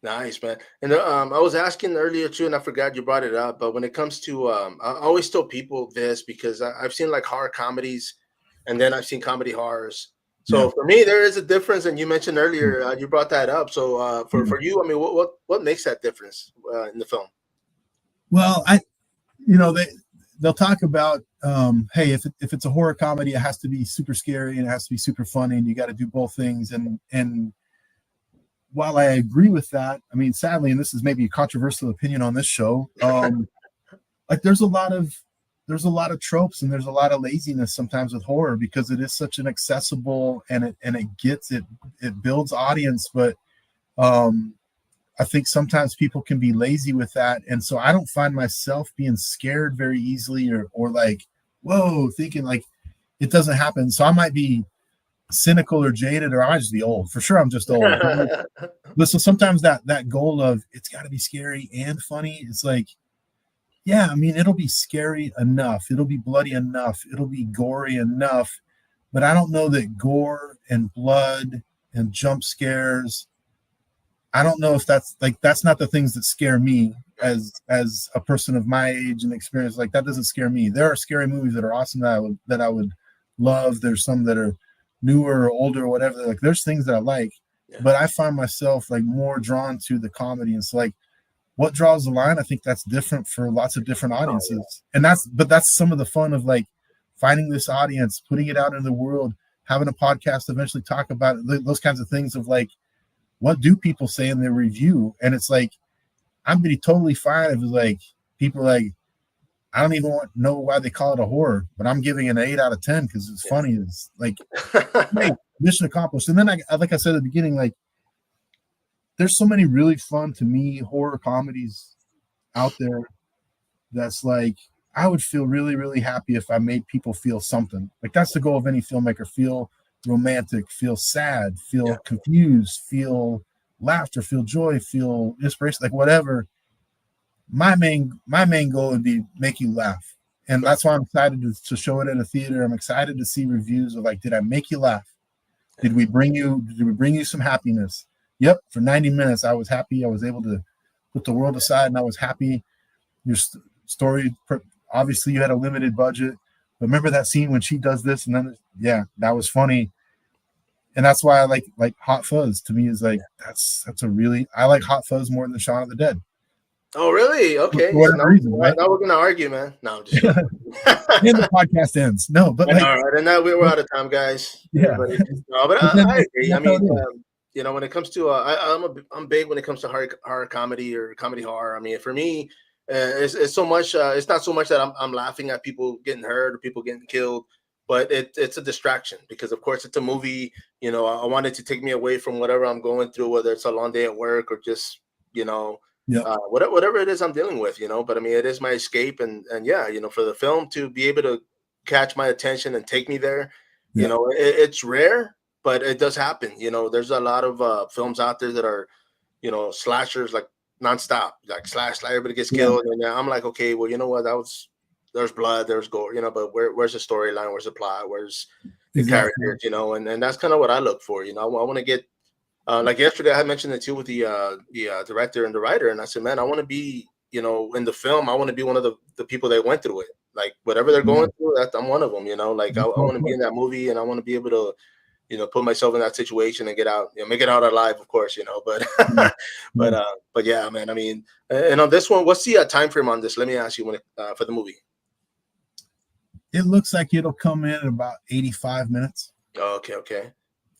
Nice, man. And I was asking earlier too, and I forgot you brought it up, but when it comes to I always tell people this, because I've seen like horror comedies, and then I've seen comedy horrors. So for me, there is a difference, and you mentioned earlier, you brought that up. So for you, what makes that difference in the film? Well, they'll talk about, hey, if it's a horror comedy, it has to be super scary and it has to be super funny, and you got to do both things. And while I agree with that, sadly, and this is maybe a controversial opinion on this show, like there's a lot of tropes, and there's a lot of laziness sometimes with horror, because it is such an accessible, and it builds audience, but I think sometimes people can be lazy with that. And so I don't find myself being scared very easily, or like, whoa, thinking like it doesn't happen. So I might be cynical or jaded, or I might just be old. For sure, I'm just old. But so sometimes that goal of it's got to be scary and funny, it's like, yeah, it'll be scary enough. It'll be bloody enough. It'll be gory enough. But I don't know that gore and blood and jump scares, I don't know if that's not the things that scare me as a person of my age and experience. Like, that doesn't scare me. There are scary movies that are awesome that I would love. There's some that are newer or older or whatever. Like, there's things that I like, but I find myself like more drawn to the comedy. And so like, what draws the line? I think that's different for lots of different audiences. And that's some of the fun of like finding this audience, putting it out in the world, having a podcast, eventually talk about it, those kinds of things of like, what do people say in their review? And it's like, I'm be totally fine if it's like people like, I don't even know why they call it a horror, but I'm giving it an 8 out of 10 because it's funny. It's like, hey, mission accomplished. And then like I said at the beginning, like there's so many really fun to me horror comedies out there that's like, I would feel really, really happy if I made people feel something. Like, that's the goal of any filmmaker: feel romantic, feel sad, feel confused, feel laughter, feel joy, feel inspiration, like whatever. My main goal would be make you laugh. And that's why I'm excited to show it at a theater. I'm excited to see reviews of like, did I make you laugh? Did we bring you some happiness? Yep. For 90 minutes, I was happy. I was able to put the world aside and I was happy. Your story, obviously you had a limited budget, but remember that scene when she does this, and then that was funny. And that's why I like Hot Fuzz. To me is like, that's a really, I like Hot Fuzz more than Shaun of the Dead. Oh, really? Okay. For whatever reason, right? Now we're gonna argue, man. No, I'm just and the podcast ends. No, but like, all right, and now we're out of time, guys. Yeah. No, but I agree. I mean, when it comes to I'm big when it comes to horror comedy or comedy horror. I mean, for me, it's so much. It's not so much that I'm laughing at people getting hurt or people getting killed, but it's a distraction because, of course, it's a movie. I want it to take me away from whatever I'm going through, whether it's a long day at work or just whatever it is I'm dealing with. But I mean, it is my escape, and for the film to be able to catch my attention and take me there, it's rare, but it does happen. There's a lot of films out there that are, slashers, like nonstop, like slash, everybody gets killed, and I'm like, okay, well, you know what? There's blood, there's gore, but where's the storyline? Where's the plot? Where's the Exactly. characters, and that's kind of what I look for. I want to get like yesterday I had mentioned it too with the director and the writer, and I said, man, I want to be, in the film, I want to be one of the people that went through it. Like whatever they're Yeah, going through, that I'm one of them. Like I that's well want to be put. in that movie, and I want to be able to, put myself in that situation and get out, make it out alive, of course, but Yeah, yeah. but yeah, man. I mean, and on this one, what's the time frame on this? Let me ask you for the movie. It looks like it'll come in about 85 minutes. Oh, okay.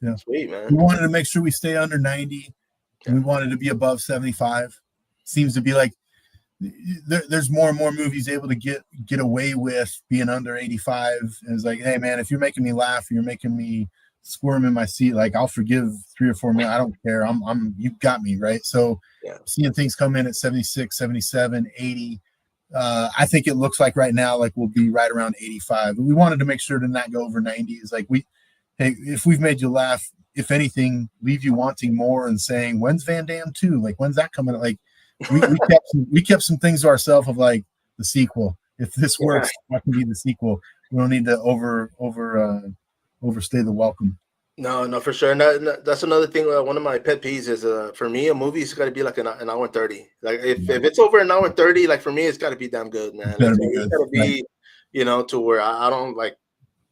Yeah. Sweet, man. We wanted to make sure we stay under 90. Yeah. We wanted to be above 75. Seems to be like there's more and more movies able to get away with being under 85. And it's like, hey man, if you're making me laugh, you're making me squirm in my seat, like I'll forgive 3 or 4 minutes. I don't care. You got me, right? So yeah, seeing things come in at 76, 77, 80. I think it looks like right now, like we'll be right around 85. But we wanted to make sure to not go over 90. It's like hey, if we've made you laugh, if anything, leave you wanting more and saying, when's Van Damme 2? Like, when's that coming? Like, we kept some things to ourselves of like the sequel. If this works, that can be the sequel. We don't need to overstay the welcome. No, for sure. And that's another thing. One of my pet peeves is, for me, a movie's got to be like an hour and 30. Like if it's over an hour and 30, like for me, it's got to be damn good, man. It's got to be, to where I don't like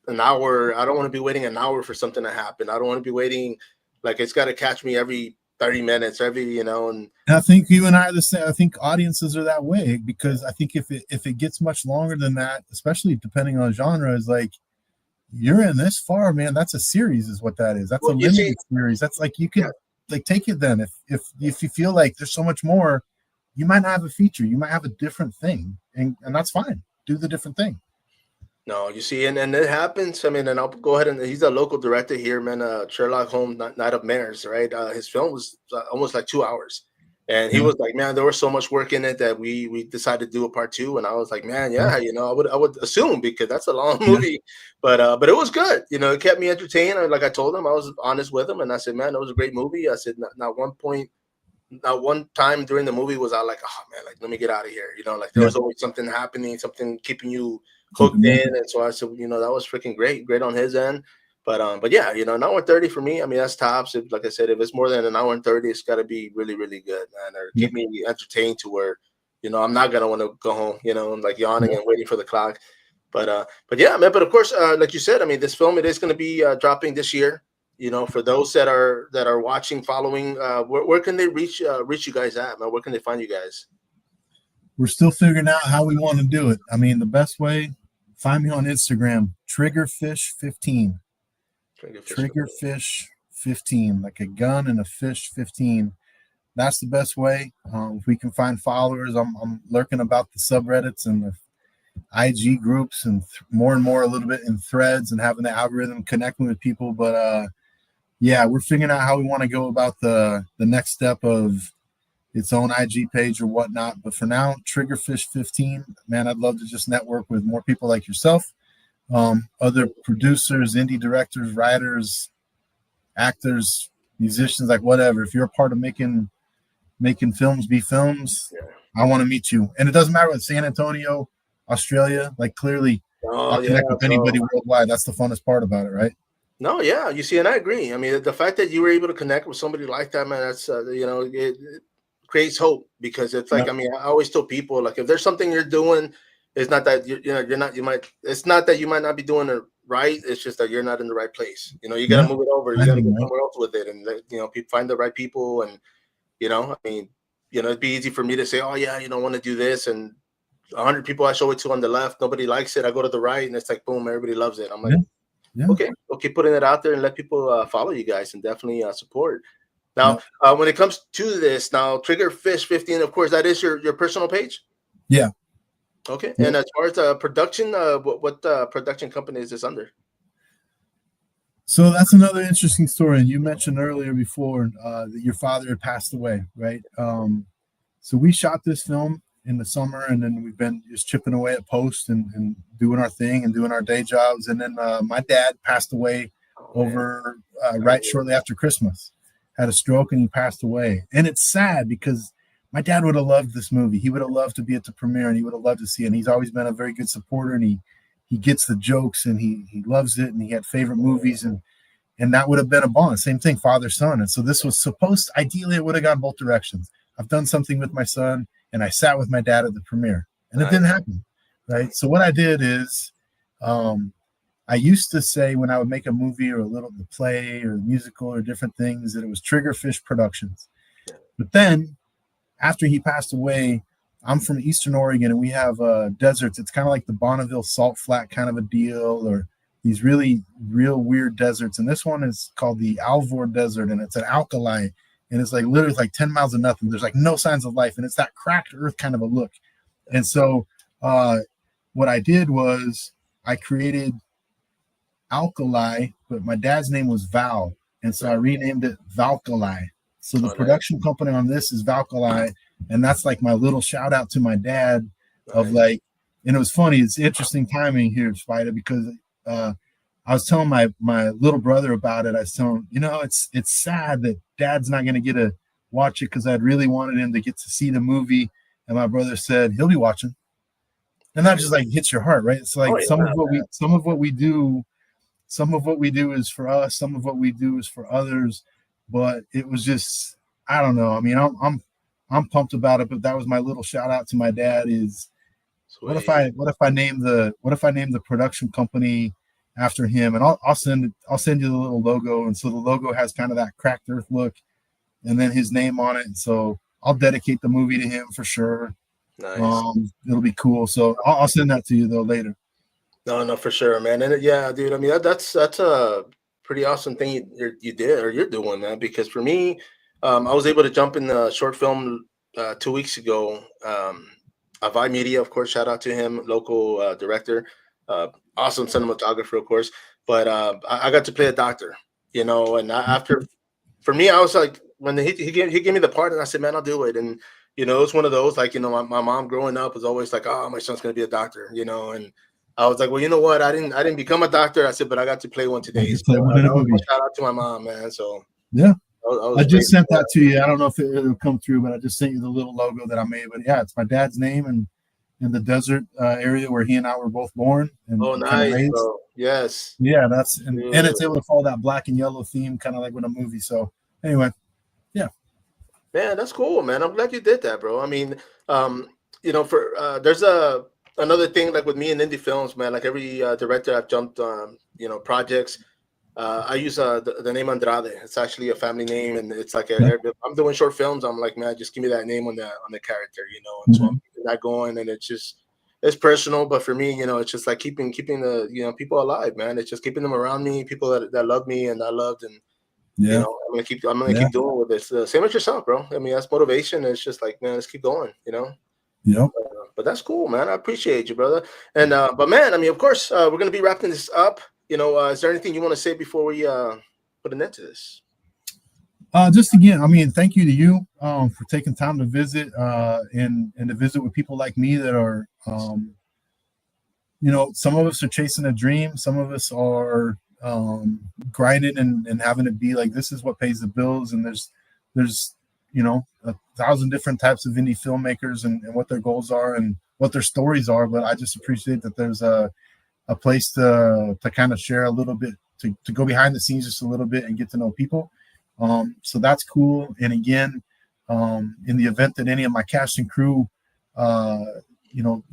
an hour. I don't want to be waiting an hour for something to happen. I don't want to be waiting. Like it's got to catch me every 30 minutes, and I think you and I are the same. I think audiences are that way because I think if it gets much longer than that, especially depending on genre, is like you're in this far, man. That's a series, is what that is. That's a limited series. That's like you can like take it then. If you feel like there's so much more, you might not have a feature. You might have a different thing, and that's fine. Do the different thing. No, you see, and it happens. I mean, and I'll go ahead and he's a local director here, man. Sherlock Holmes, Night of Mares, right? His film was almost like 2 hours, and he was like, man, there was so much work in it that we decided to do a part 2, and I was like, man, yeah, I would assume because that's a long movie, but it was good. It kept me entertained. Like I told him, I was honest with him, and I said, man, it was a great movie. I said, not one time during the movie was I like, oh man, like let me get out of here. Like there was always something happening, something keeping you hooked in, and so I said, that was freaking great on his end. But yeah, an hour and 30 for me. I mean, that's tops. Like I said, if it's more than an hour and 30, it's got to be really, really good, man, or keep me entertained to where, I'm not gonna want to go home, and like yawning and waiting for the clock. But yeah, man. But of course, like you said, I mean, this film, it is going to be dropping this year. For those that are watching, following, where can they reach you guys at, man? Where can they find you guys? We're still figuring out how we want to do it. I mean, the best way, find me on Instagram, Triggerfish15. Triggerfish15, like a gun and a fish 15. That's the best way. If we can find followers, I'm lurking about the subreddits and the IG groups and more and more a little bit in threads and having the algorithm connecting with people. But yeah, we're figuring out how we want to go about the next step of its own IG page or whatnot. But for now, Triggerfish15, man, I'd love to just network with more people like yourself, other producers, indie directors, writers, actors, musicians, like whatever. If you're a part of making films be films, I want to meet you. And it doesn't matter what San Antonio, Australia, like clearly I'll connect with anybody worldwide. That's the funnest part about it, right? No, yeah, you see, and I agree. I mean, the fact that you were able to connect with somebody like that, man, that's it creates hope, because it's like, I mean, I always tell people, like, if there's something you're doing, it's not that it's not that you might not be doing it right. It's just that you're not in the right place. You got to move it over. You got to go somewhere else with it, and find the right people. And I mean, it'd be easy for me to say, oh yeah, want to do this, and 100 people I show it to on the left, nobody likes it. I go to the right, and it's like boom, everybody loves it. I'm like, okay, putting it out there and let people follow you guys and definitely support. Now, when it comes to this, now Triggerfish15, of course, that is your personal page. Yeah. Okay. And as far as production, what production company is this under? So that's another interesting story. And you mentioned earlier before that your father had passed away, right? So we shot this film in the summer, and then we've been just chipping away at post and doing our thing and doing our day jobs. And then my dad passed away right shortly after Christmas. Had a stroke and he passed away. And it's sad because my dad would have loved this movie. He would have loved to be at the premiere, and he would have loved to see it. And he's always been a very good supporter, and he gets the jokes and he loves it, and he had favorite movies, and that would have been a bond. Same thing, father son. And so this was supposed, ideally, it would have gone both directions. I've done something with my son, and I sat with my dad at the premiere, and it didn't happen, right? So what I did is, I used to say when I would make a movie or a little play or musical or different things that it was Triggerfish Productions. But then after he passed away, I'm from Eastern Oregon, and we have deserts. It's kind of like the Bonneville Salt Flat kind of a deal, or these really real weird deserts. And this one is called the Alvord Desert, and it's an alkali, and it's like literally like 10 miles of nothing. There's like no signs of life, and it's that cracked earth kind of a look. And so what I did was I created Alkali, but my dad's name was Val, and so I renamed it Valkali. So the production company on this is Valkali, and that's like my little shout out to my dad of like, and it was funny. It's interesting timing here, Spider, because I was telling my little brother about it. I was telling him, it's sad that Dad's not going to get to watch it because I'd really wanted him to get to see the movie. And my brother said he'll be watching, and that just like hits your heart, right? It's like some of what we do is for us, some of what we do is for others. But it was just, I don't know. I mean, I'm pumped about it. But that was my little shout out to my dad. Is what if I name the production company after him, and I'll send you the little logo, and so the logo has kind of that cracked earth look, and then his name on it, and so I'll dedicate the movie to him for sure. Nice. It'll be cool. So I'll send that to you though later. No, for sure, man. And yeah, dude. I mean, that's a pretty awesome thing you did or you're doing, man. Because for me, I was able to jump in the short film 2 weeks ago. Avi Media, of course, shout out to him, local director, awesome cinematographer, of course. But I got to play a doctor, and after, for me, I was like, when he gave me the part, and I said, man, I'll do it. And, it's one of those, like, my mom growing up was always like, oh, my son's going to be a doctor, and I was like, well, you know what? I didn't become a doctor. I said, but I got to play one today. So shout out to my mom, man. So yeah. I just sent that to you. I don't know if it'll come through, but I just sent you the little logo that I made. But yeah, it's my dad's name and in the desert area where he and I were both born. And nice, bro. Yes. Yeah, that's and it's able to follow that black and yellow theme, kind of like with a movie. So anyway, yeah. Man, that's cool, man. I'm glad you did that, bro. I mean, for there's another thing like with me in indie films, man. Like every director I've jumped on, projects. I use the name Andrade. It's actually a family name, and it's like I'm doing short films. I'm like, man, just give me that name on the character, And so I'm keeping that going, and it's personal, but for me, it's just like keeping the people alive, man. It's just keeping them around me, people that love me and I loved, and I'm gonna keep doing with this. Same as yourself, bro. I mean, that's motivation. It's just like, man, let's keep going, Yep. But that's cool, man. I appreciate you, brother. And but man, I mean, of course, we're gonna be wrapping this up. Is there anything you want to say before we put an end to this? Just again, I mean, thank you to you for taking time to visit and to visit with people like me that are, some of us are chasing a dream. Some of us are grinding and having it be like, this is what pays the bills. And there's 1,000 different types of indie filmmakers and what their goals are and what their stories are. But I just appreciate that there's a place to kind of share a little bit, to go behind the scenes just a little bit and get to know people. So that's cool. And again, in the event that any of my cast and crew,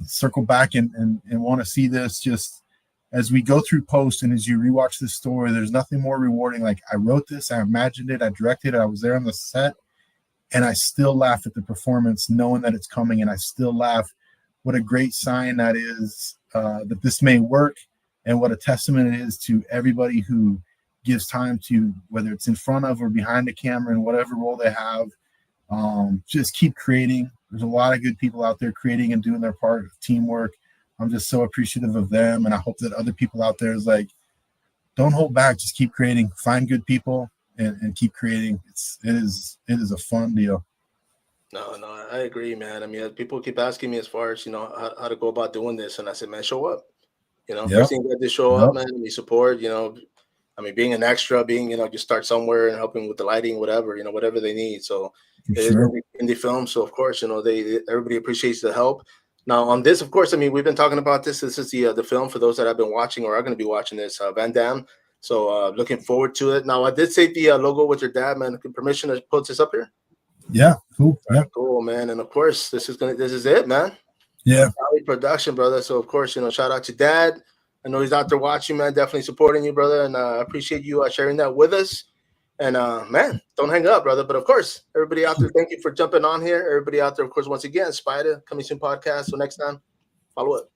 circle back and want to see this, just as we go through post and as you rewatch this story, there's nothing more rewarding. Like, I wrote this, I imagined it, I directed it, I was there on the set, and I still laugh at the performance knowing that it's coming. And I still laugh. What a great sign that is, that this may work, and what a testament it is to everybody who gives time to, whether it's in front of or behind the camera in whatever role they have. Just keep creating. There's a lot of good people out there creating and doing their part of teamwork. I'm just so appreciative of them, and I hope that other people out there is like, don't hold back, just keep creating, find good people and keep creating. It is a fun deal. No, I agree, man. I mean, people keep asking me as far as, how to go about doing this. And I said, man, show up. First thing you got to show up, man, and you support, I mean, being an extra, just start somewhere and helping with the lighting, whatever, whatever they need. So it is indie film. So of course, everybody appreciates the help. Now on this, of course, I mean we've been talking about this. This is the film for those that have been watching or are going to be watching this, Van Damme. So looking forward to it. Now I did save the logo with your dad, man. Permission to put this up here. Yeah, cool. Yeah, cool, man. And of course, this is it, man. Yeah, production, brother. So of course, shout out to Dad. I know he's out there watching, man. Definitely supporting you, brother, and I appreciate you sharing that with us. And man, don't hang up, brother. But of course, everybody out there, thank you for jumping on here. Everybody out there, of course, once again, Spider Coming Soon podcast. So next time, follow up.